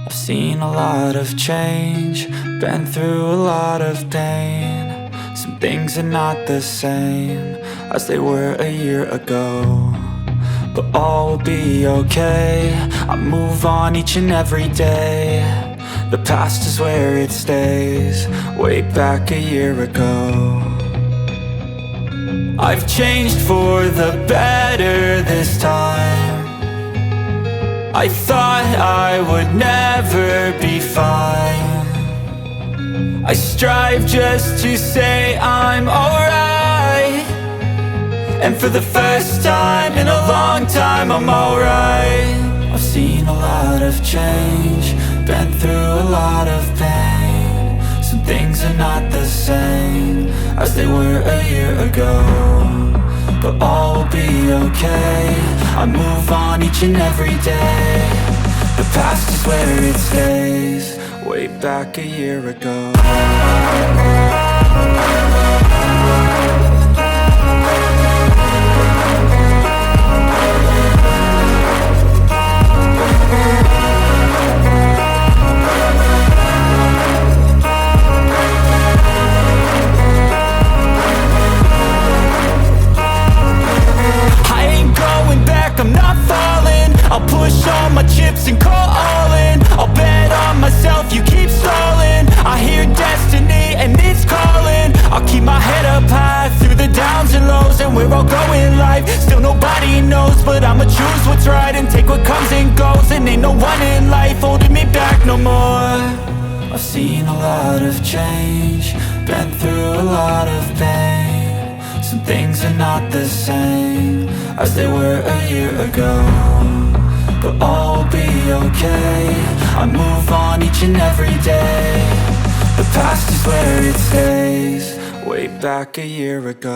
I've seen a lot of change, been through a lot of pain. Some things are not the same as they were a year ago, but all will be okay. I move on each and every day. The past is where it stays, way back a year ago. I've changed for the better this time. I thought I would never be fine. I strive just to say I'm alright, and for the first time in a long time I'm alright. I've seen a lot of change, been through a lot of pain. Some things are not the same as they were a year ago, but all will be okay. I move on each and every day. The past is where it stays, way back a year ago. I'm not falling, I'll push all my chips and call all in. I'll bet on myself, you keep stalling. I hear destiny and it's calling. I'll keep my head up high through the downs and lows, and where I'll go in life, still nobody knows. But I'ma choose what's right and take what comes and goes, and ain't no one in life holding me back no more. I've seen a lot of change, been through a lot of pain. Some things are not the same as they were a year ago, but all will be okay. I move on each and every day. The past is where it stays, way back a year ago.